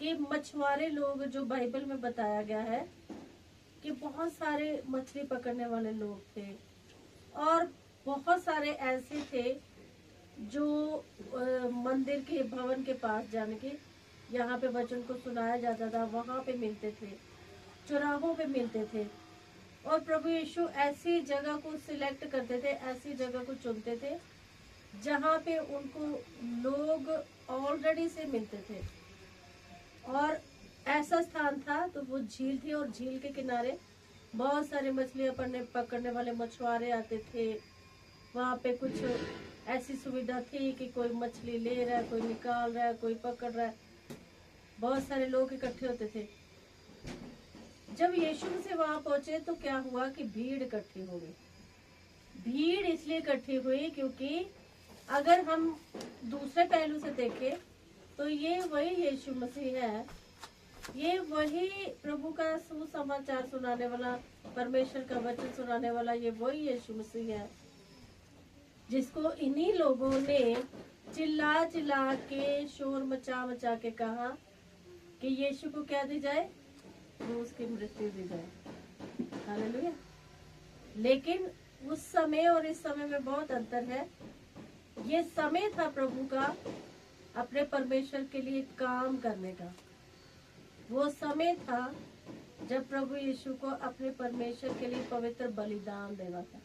कि मछुआरे लोग जो बाइबल में बताया गया है कि बहुत सारे मछली पकड़ने वाले लोग थे और बहुत सारे ऐसे थे जो मंदिर के भवन के पास जाने के यहाँ पे वचन को सुनाया जाता था, वहां पे मिलते थे, चौराहों पे मिलते थे। और प्रभु यीशु ऐसी जगह को सिलेक्ट करते थे, ऐसी जगह को चुनते थे जहाँ पे उनको लोग ऑलरेडी से मिलते थे। और ऐसा स्थान था तो वो झील थी और झील के किनारे बहुत सारे मछलियां पकड़ने वाले मछुआरे आते थे। वहाँ पे कुछ ऐसी सुविधा थी कि कोई मछली ले रहा है, कोई निकाल रहा है, कोई पकड़ रहा है, बहुत सारे लोग इकट्ठे होते थे। जब यीशु से वहां पहुंचे तो क्या हुआ कि भीड़ इकट्ठी हो गई। भीड़ इसलिए इकट्ठी हुई क्योंकि अगर हम दूसरे पहलू से देखें तो ये वही यीशु मसीह है, ये वही प्रभु का सुसमाचार सुनाने वाला, परमेश्वर का वचन सुनाने वाला, ये वही यीशु मसीह है जिसको इन्हीं लोगों ने चिल्ला चिल्ला के, शोर मचा मचा के कहा कि यीशु को क्या दी जाए, वो उसकी मृत्यु दी जाए। हालेलुया। लेकिन उस समय और इस समय में बहुत अंतर है। ये समय था प्रभु का अपने परमेश्वर के लिए काम करने का। वो समय था जब प्रभु यीशु को अपने परमेश्वर के लिए पवित्र बलिदान देना था।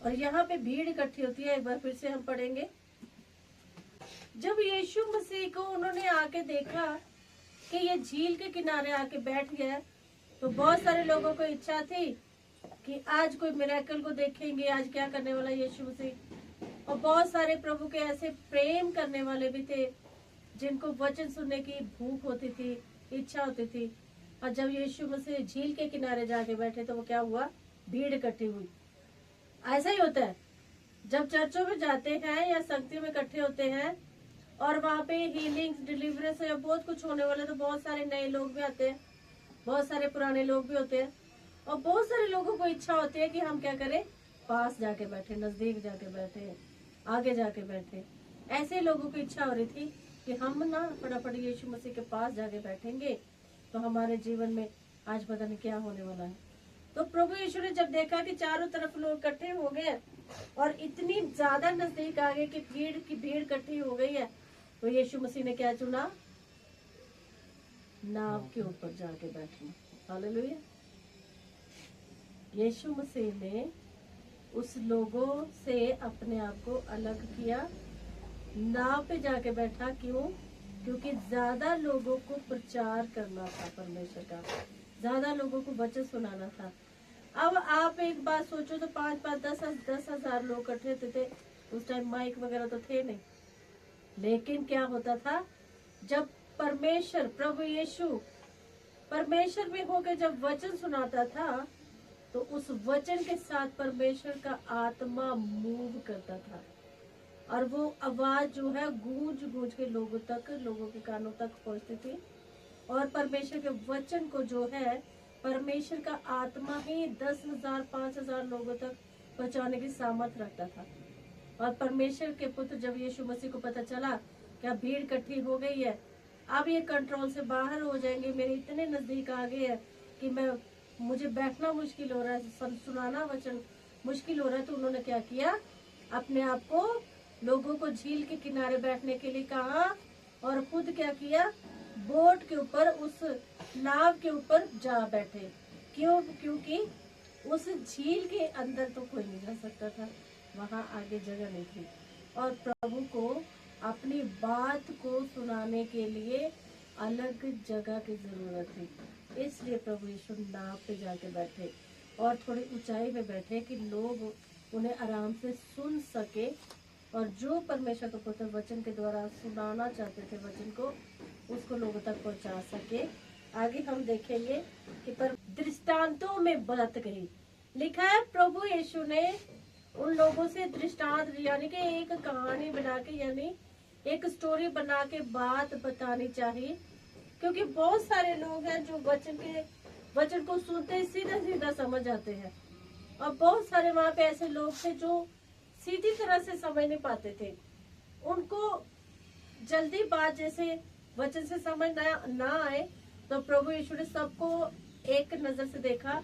और यहाँ पे भीड़ इकट्ठी होती है। एक बार फिर से हम पढ़ेंगे। जब यीशु मसीह को उन्होंने आके देखा कि ये झील के किनारे आके बैठ गया, तो बहुत सारे लोगों को इच्छा थी कि आज कोई मिरेकल को देखेंगे, आज क्या करने वाला यीशु मसीह। और बहुत सारे प्रभु के ऐसे प्रेम करने वाले भी थे जिनको वचन सुनने की भूख होती थी, इच्छा होती थी। और जब यीशु मसीह झील के किनारे जाके बैठे तो वो क्या हुआ, भीड़ इकट्ठी हुई। ऐसा ही होता है जब चर्चों में जाते हैं या संगति में इकट्ठे होते हैं और वहाँ पे हीलिंग, डिलीवरेंस या बहुत कुछ होने वाला, तो बहुत सारे नए लोग भी आते हैं, बहुत सारे पुराने लोग भी होते हैं। और बहुत सारे लोगों को इच्छा होती है कि हम क्या करें, पास जाके बैठे, नजदीक जाके बैठे, आगे जाके बैठे। ऐसे लोगों की इच्छा हो रही थी कि हम ना फटाफट यीशु मसीह के पास जाके बैठेंगे तो हमारे जीवन में आज पता नहीं क्या होने वाला है। तो प्रभु यीशु ने जब देखा कि चारों तरफ लोग इकट्ठे हो गए और इतनी ज्यादा नजदीक आ गए कि भीड़ इकट्ठी हो गई है, तो यीशु मसीह ने क्या चुना, नाव के ऊपर जाके बैठना। हालेलुया। यीशु मसीह ने उस लोगों से अपने आप को अलग किया, नाव पे जाके बैठा। क्यों? क्योंकि ज्यादा लोगों को प्रचार करना था परमेश्वर का, ज्यादा लोगों को वचन सुनाना था। अब आप एक बात सोचो तो 5-5, 10,000 लोग इकट्ठे होते थे। उस टाइम माइक वगैरह तो थे नहीं। लेकिन क्या होता था, जब परमेश्वर, प्रभु यीशु परमेश्वर में होकर जब वचन सुनाता था तो उस वचन के साथ परमेश्वर का आत्मा मूव करता था और वो आवाज जो है गूंज गूंज के लोगों के कानों तक पहुंचती थी। और परमेश्वर के वचन को जो है परमेश्वर का आत्मा ही 10,000, 5,000 लोगों तक पहुंचाने की सामर्थ रखता था। और परमेश्वर के पुत्र जब यीशु मसीह को पता चला क्या भीड़ इकट्ठी हो गई है, अब ये कंट्रोल से बाहर हो जाएंगे, मेरे इतने नजदीक आ गए हैं कि मुझे बैठना मुश्किल हो रहा है, सुनाना वचन मुश्किल हो रहा है। तो उन्होंने क्या किया, अपने आप को लोगों को झील के किनारे बैठने के लिए कहा और खुद क्या किया, बोट के ऊपर, उस नाव के ऊपर जा बैठे। क्यों? क्योंकि उस झील के अंदर तो कोई नहीं जा सकता था, वहां आगे जगह नहीं थी। और प्रभु को अपनी बात को सुनाने के लिए अलग जगह की जरूरत थी। इसलिए प्रभु यीशु नाव पे जाके बैठे और थोड़ी ऊंचाई पे बैठे कि लोग उन्हें आराम से सुन सके और जो परमेश्वर के पुत्र वचन के द्वारा सुनाना चाहते थे वचन को, उसको लोगों तक पहुंचा सके। आगे हम देखेंगे कि पर दृष्टांतों में बरत गई। लिखा है प्रभु यीशु ने उन लोगों से दृष्टांत, यानी कि एक कहानी बना के, यानी एक स्टोरी बना के बात बतानी चाहिए। क्योंकि बहुत सारे लोग हैं जो वचन को सुनते ही सीधा सीधा समझ जाते हैं और बहुत सारे वहाँ पे ऐसे लोग थे जो सीधी तरह से समझ नहीं पाते थे। उनको जल्दी बात, जैसे वचन से समझ ना आए तो प्रभु यीशु ने सबको एक नजर से देखा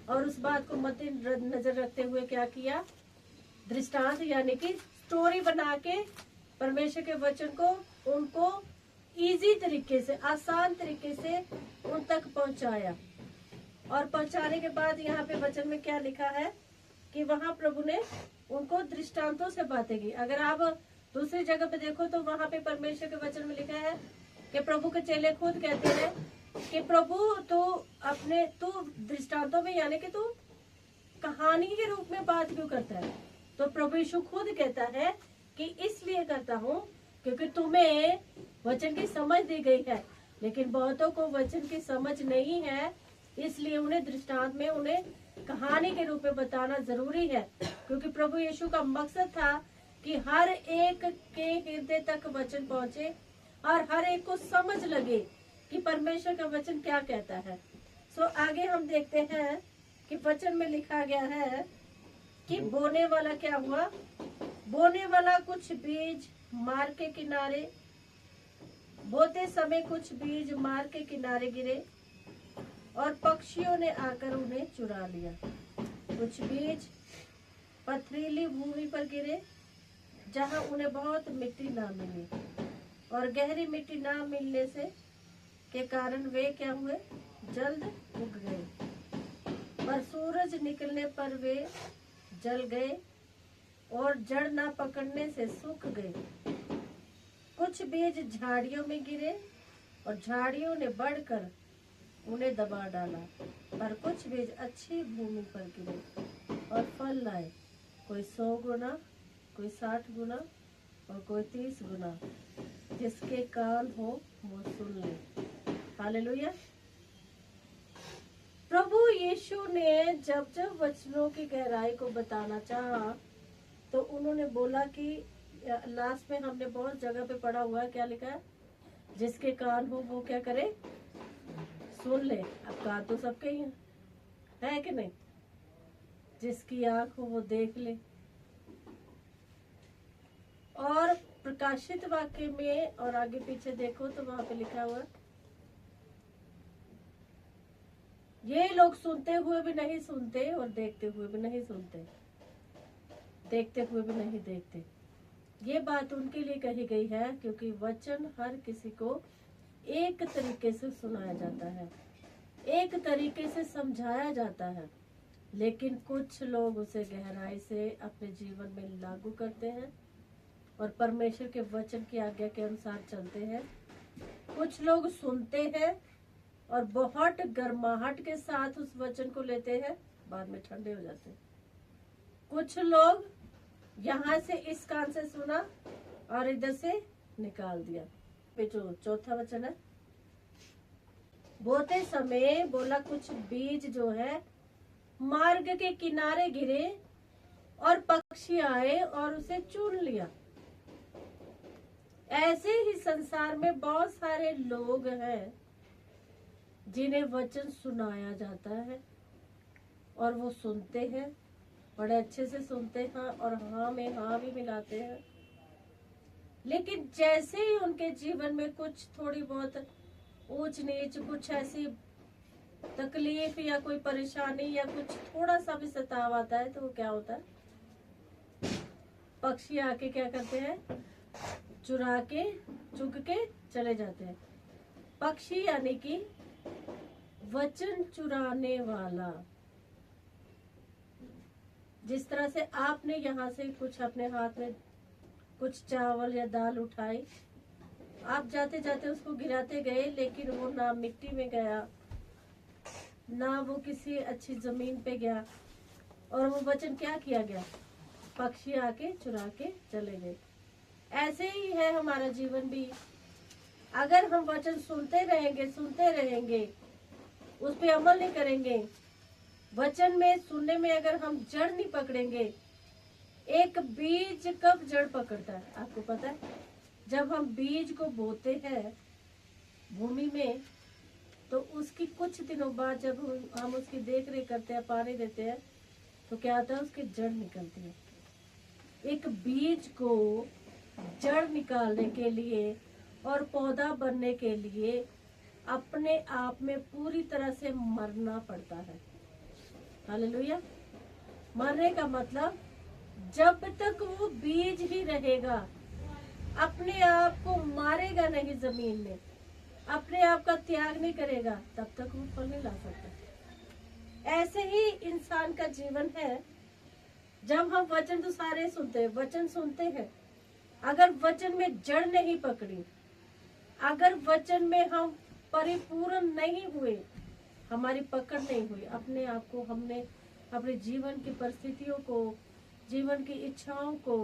और उस बात को मद्दे नजर रखते हुए क्या किया, दृष्टांत यानी कि स्टोरी बना के परमेश्वर के वचन को उनको इजी तरीके से, आसान तरीके से उन तक पहुंचाया। और पहुंचाने के बाद यहाँ पे वचन में क्या लिखा है कि वहां प्रभु ने उनको दृष्टांतों से बातें की। अगर आप दूसरी जगह पे देखो तो वहां पे परमेश्वर के वचन में लिखा है कि प्रभु के चेले खुद कहते हैं कि प्रभु तू दृष्टांतों में यानी कि तू कहानी के रूप में बात क्यों करता है। तो प्रभु यीशु खुद कहता है कि इसलिए करता हूँ क्योंकि तुम्हें वचन की समझ दी गई है, लेकिन बहुतों को वचन की समझ नहीं है, इसलिए उन्हें दृष्टांत में, उन्हें कहानी के रूप में बताना जरूरी है। क्योंकि प्रभु यीशु का मकसद था कि हर एक के हृदय तक वचन पहुंचे और हर एक को समझ लगे कि परमेश्वर का वचन क्या कहता है। सो आगे हम देखते हैं कि वचन में लिखा गया है कि बोने वाला क्या हुआ। बोने वाला कुछ बीज मार्ग के किनारे, बोते समय कुछ बीज मार्ग के किनारे गिरे और पक्षियों ने आकर उन्हें चुरा लिया। कुछ बीज पथरीली भूमि पर गिरे जहां उन्हें बहुत मिट्टी ना मिली, और गहरी मिट्टी ना मिलने से के कारण वे क्या हुए, जल्द उग गए। पर सूरज निकलने पर वे जल गए और जड़ ना पकड़ने से सूख गए। कुछ बीज झाड़ियों में गिरे और झाड़ियों ने बढ़कर उन्हें दबा डाला। पर कुछ बीज अच्छी भूमि पर गिरे और फल लाए, कोई 100 गुना, कोई 60 गुना और कोई 30 गुना। जिसके कान हो वो सुन ले। हालेलुया। प्रभु यीशु ने जब जब वचनों की गहराई को बताना चाहा तो उन्होंने बोला कि लास्ट में हमने बहुत जगह पे पढ़ा हुआ है, क्या लिखा है, जिसके कान हो वो क्या करे, सुन ले। अब कान तो सबके ही है कि नहीं। जिसकी आंख हो वो देख ले। और प्रकाशित वाक्य में और आगे पीछे देखो तो वहां पे लिखा हुआ, ये लोग सुनते हुए भी नहीं सुनते और देखते हुए भी नहीं सुनते, देखते हुए भी नहीं देखते। ये बात उनके लिए कही गई है क्योंकि वचन हर किसी को एक तरीके से सुनाया जाता है, एक तरीके से समझाया जाता है, लेकिन कुछ लोग उसे गहराई से अपने जीवन में लागू करते हैं और परमेश्वर के वचन की आज्ञा के अनुसार चलते हैं। कुछ लोग सुनते हैं और बहुत गर्माहट के साथ उस वचन को लेते हैं, बाद में ठंडे हो जाते हैं। कुछ लोग यहाँ से इस कान से सुना और इधर से निकाल दिया। जो चौथा वचन है, बोते समय बोला कुछ बीज जो है मार्ग के किनारे गिरे और पक्षी आए और उसे चुन लिया। ऐसे ही संसार में बहुत सारे लोग हैं जिन्हें वचन सुनाया जाता है और वो सुनते हैं, बड़े अच्छे से सुनते हैं और हाँ में हाँ भी मिलाते हैं, लेकिन जैसे ही उनके जीवन में कुछ थोड़ी बहुत ऊंच नीच, कुछ ऐसी तकलीफ या कोई परेशानी या कुछ थोड़ा सा भी सताव आता है तो वो क्या होता है, पक्षी आके क्या करते हैं, चुरा के चुग के चले जाते हैं। पक्षी यानी कि वचन चुराने वाला। जिस तरह से आपने यहाँ से कुछ अपने हाथ में कुछ चावल या दाल उठाई, आप जाते जाते उसको गिराते गए, लेकिन वो ना मिट्टी में गया ना वो किसी अच्छी जमीन पे गया, और वो वचन क्या किया गया, पक्षी आके चुरा के चले गए। ऐसे ही है हमारा जीवन भी। अगर हम वचन सुनते रहेंगे, उस पे अमल नहीं करेंगे, वचन में सुनने में अगर हम जड़ नहीं पकड़ेंगे। एक बीज कब जड़ पकड़ता है आपको पता है? जब हम बीज को बोते हैं भूमि में, तो उसकी कुछ दिनों बाद जब हम उसकी देख रेख करते हैं, पानी देते हैं, तो क्या होता है, उसकी जड़ निकलती है। एक बीज को जड़ निकालने के लिए और पौधा बनने के लिए अपने आप में पूरी तरह से मरना पड़ता है। हालेलुया। मरने का मतलब जब तक वो बीज ही रहेगा, अपने आप को मारेगा नहीं जमीन में, अपने आप का त्याग नहीं करेगा, तब तक वो फल नहीं ला सकता। ऐसे ही इंसान का जीवन है। जब हम वचन तो सारे सुनते हैं, वचन सुनते हैं, अगर वचन में जड़ नहीं पकड़ी, अगर वचन में हम परिपूर्ण नहीं हुए, हमारी पकड़ नहीं हुई, अपने आप को हमने अपने जीवन की परिस्थितियों को, जीवन की इच्छाओं को,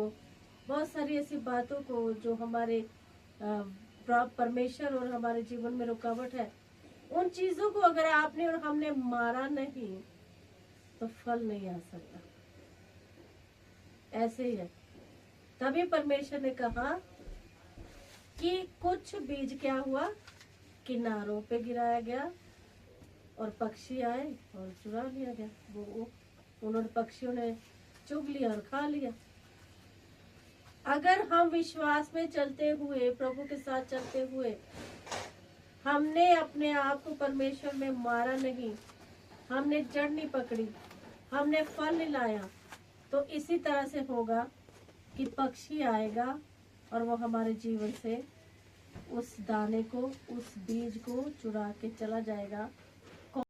बहुत सारी ऐसी बातों को जो हमारे परमेश्वर और हमारे जीवन में रुकावट है, उन चीजों को अगर आपने और हमने मारा नहीं तो फल नहीं आ सकता। ऐसे ही है। तभी परमेश्वर ने कहा कि कुछ बीज क्या हुआ, किनारों पे गिराया गया और पक्षी आए और चुरा लिया गया। वो उन्होंने, पक्षियों ने चुग लिया और खा लिया। अगर हम विश्वास में चलते हुए, प्रभु के साथ चलते हुए, हमने अपने आप को परमेश्वर में मारा नहीं, हमने जड़ नहीं पकड़ी, हमने फल नहीं लाया, तो इसी तरह से होगा कि पक्षी आएगा और वो हमारे जीवन से उस दाने को, उस बीज को चुरा के चला जाएगा